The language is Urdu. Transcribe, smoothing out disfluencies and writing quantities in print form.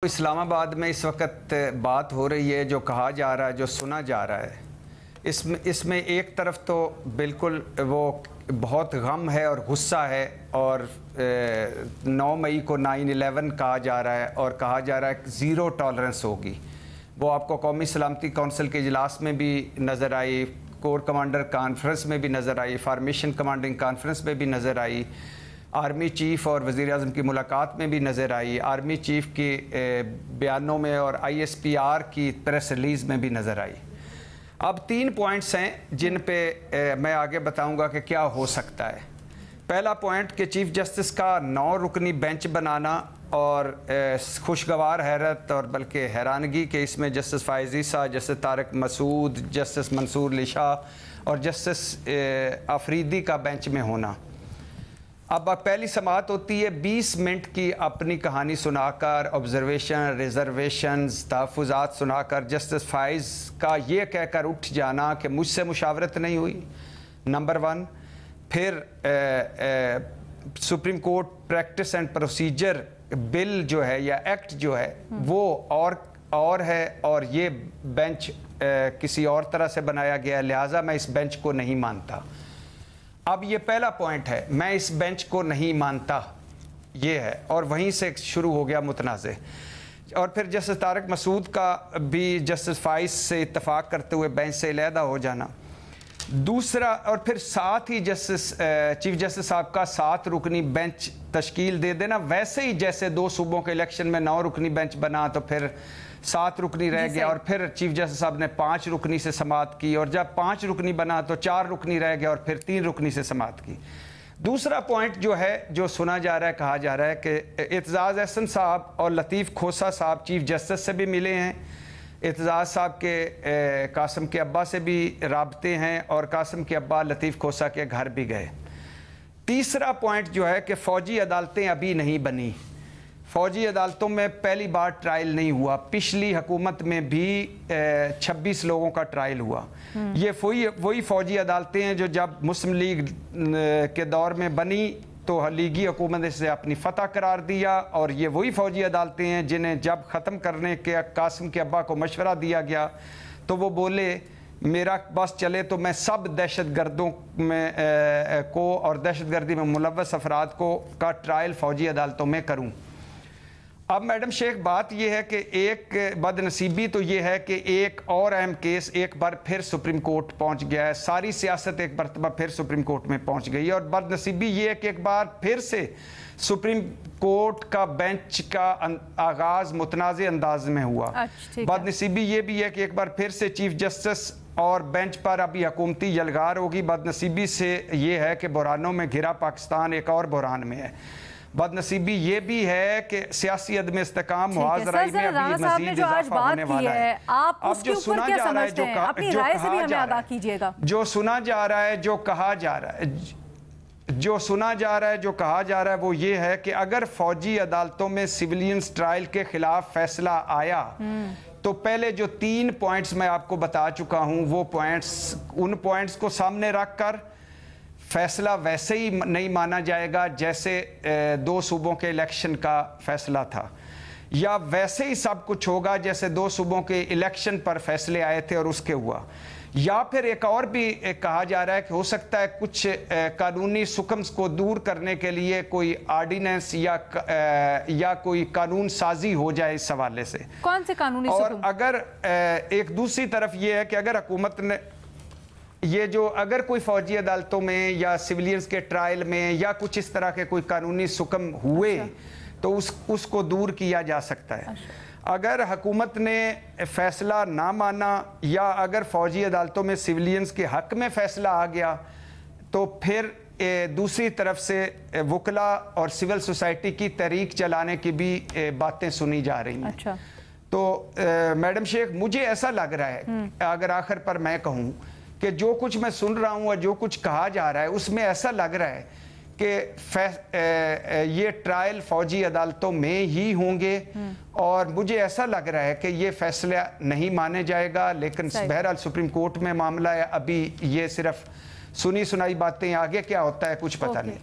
اسلام آباد میں اس وقت بات ہو رہی ہے، جو کہا جا رہا ہے، جو سنا جا رہا ہے، اس میں ایک طرف تو بالکل وہ بہت غم ہے اور غصہ ہے، اور 9 مئی کو 9/11 کہا جا رہا ہے اور کہا جا رہا ہے کہ زیرو ٹالرنس ہوگی۔ وہ آپ کو قومی سلامتی کونسل کے اجلاس میں بھی نظر آئی، کور کمانڈر کانفرنس میں بھی نظر آئی، فارمیشن کمانڈنگ کانفرنس میں بھی نظر آئی، آرمی چیف اور وزیر اعظم کی ملاقات میں بھی نظر آئی، آرمی چیف کے بیانوں میں اور ISPR کی پریس ریلیز میں بھی نظر آئی۔ اب 3 پوائنٹس ہیں جن پہ میں آگے بتاؤں گا کہ کیا ہو سکتا ہے۔ پہلا پوائنٹ کہ چیف جسٹس کا 9 رکنی بینچ بنانا، اور خوشگوار حیرت اور بلکہ حیرانگی کہ اس میں جسٹس فائز عیسیٰ، جسٹس طارق مسعود، جسٹس منصور علی شاہ اور جسٹس آفریدی کا بینچ میں ہونا۔ اب پہلی سماعت ہوتی ہے 20 منٹ کی، اپنی کہانی سنا کر، آبزرویشن، ریزرویشنز، تحفظات سنا کر جسٹس فائز کا یہ کہہ کر اٹھ جانا کہ مجھ سے مشاورت نہیں ہوئی، نمبر 1۔ پھر supreme court practice and procedure bill جو ہے یا ایکٹ جو ہے وہ اور ہے، اور یہ بینچ کسی اور طرح سے بنایا گیا، لہٰذا میں اس بینچ کو نہیں مانتا۔ اب یہ پہلا پوائنٹ ہے، میں اس بینچ کو نہیں مانتا، یہ ہے، اور وہیں سے شروع ہو گیا متنازع۔ اور پھر جسٹس طارق مسعود کا بھی جسٹس فائز سے اتفاق کرتے ہوئے بینچ سے علیحدہ ہو جانا۔ دوسرا، اور پھر ساتھ ہی چیف جسٹس صاحب کا 7 رکنی بینچ تشکیل دے دینا، ویسے ہی جیسے 2 صوبوں کے الیکشن میں 9 رکنی بینچ بنا تو پھر 7 رکنی رہ گیا، اور پھر چیف جسٹس صاحب نے 5 رکنی سے سماعت کی، اور جب 5 رکنی بنا تو 4 رکنی رہ گیا اور پھر 3 رکنی سے سماعت کی۔ دوسرا پوائنٹ جو ہے، جو سنا جا رہا ہے، کہا جا رہا ہے کہ اعتزاز احسن صاحب اور لطیف کھوسہ صاحب چیف جسٹس سے بھی ملے ہیں، اعتزاز صاحب کے قاسم کے ابا سے بھی رابطے ہیں، اور قاسم کے ابا لطیف کھوسہ کے گھر بھی گئے۔ تیسرا پوائنٹ جو ہے کہ فوجی عدالتیں ابھی نہیں بنی، فوجی عدالتوں میں پہلی بار ٹرائل نہیں ہوا، پچھلی حکومت میں بھی 26 لوگوں کا ٹرائل ہوا۔ یہ وہی فوجی عدالتیں ہیں جو جب مسلم لیگ کے دور میں بنی تو لیگی حکومت نے اسے اپنی فتح قرار دیا، اور یہ وہی فوجی عدالتیں ہیں جنہیں جب ختم کرنے کے قاسم کے ابا کو مشورہ دیا گیا تو وہ بولے میرا بس چلے تو میں سب دہشت گردوں کو اور دہشت گردی میں ملوث افراد کا ٹرائل فوجی عدالتوں میں کروں۔ اب میڈم شیخ بات یہ ہے کہ ایک بدنصیبی تو یہ ہے کہ ایک اور اہم کیس ایک بار پھر سپریم کورٹ پہنچ گیا ہے، ساری سیاست ایک مرتبہ پھر سپریم کورٹ میں پہنچ گئی ہے، اور بدنصیبی یہ ہے کہ ایک بار پھر سے سپریم کورٹ کا بینچ کا آغاز متنازع انداز میں ہوا۔ بدنصیبی یہ بھی ہے کہ ایک بار پھر سے چیف جسٹس اور بینچ پر ابھی حکومتی یلغار ہوگی۔ بدنصیبی سے یہ ہے کہ بحرانوں میں گھرا پاکستان ایک اور بحران میں ہے۔ بدنصیبی یہ بھی ہے کہ سیاسی عدم استحکام محاذ رائی میں ابھی مزید اضافہ ہونے والا ہے۔ اب جو سنا جا رہا ہے، اپنی رائے سے بھی ہمیں آگاہ کیجیے گا۔ جو سنا جا رہا ہے، جو کہا جا رہا ہے، جو سنا جا رہا ہے، جو کہا جا رہا ہے وہ یہ ہے کہ اگر فوجی عدالتوں میں سیولینز ٹرائل کے خلاف فیصلہ آیا تو پہلے جو 3 پوائنٹس میں آپ کو بتا چکا ہوں، وہ پوائنٹس، ان پوائنٹس کو سامنے رکھ کر فیصلہ ویسے ہی نہیں مانا جائے گا جیسے 2 صوبوں کے الیکشن کا فیصلہ تھا، یا ویسے ہی سب کچھ ہوگا جیسے 2 صوبوں کے الیکشن پر فیصلے آئے تھے اور اس کے ہوا، یا پھر ایک اور بھی کہا جا رہا ہے کہ ہو سکتا ہے کچھ قانونی سکمز کو دور کرنے کے لیے کوئی آرڈیننس یا کوئی قانون سازی ہو جائے اس حوالے سے۔ کون سے قانونی سکم؟ اور اگر ایک دوسری طرف یہ ہے کہ اگر حکومت نے اگر کوئی فوجی عدالتوں میں یا سیولینز کے ٹرائل میں یا کچھ اس طرح کے کوئی قانونی سکم ہوئے تو اس کو دور کیا جا سکتا ہے۔ اگر حکومت نے فیصلہ نہ مانا یا اگر فوجی عدالتوں میں سیولینز کے حق میں فیصلہ آ گیا تو پھر دوسری طرف سے وکلا اور سول سوسائٹی کی تحریک چلانے کی بھی باتیں سنی جا رہی ہیں۔ تو میڈم شیخ مجھے ایسا لگ رہا ہے، اگر آخر پر میں کہوں کہ جو کچھ میں سن رہا ہوں اور جو کچھ کہا جا رہا ہے اس میں ایسا لگ رہا ہے کہ یہ ٹرائل فوجی عدالتوں میں ہی ہوں گے، اور مجھے ایسا لگ رہا ہے کہ یہ فیصلہ نہیں مانے جائے گا، لیکن بہرحال سپریم کورٹ میں معاملہ ہے، ابھی یہ صرف سنی سنائی باتیں، آگے کیا ہوتا ہے کچھ پتہ نہیں۔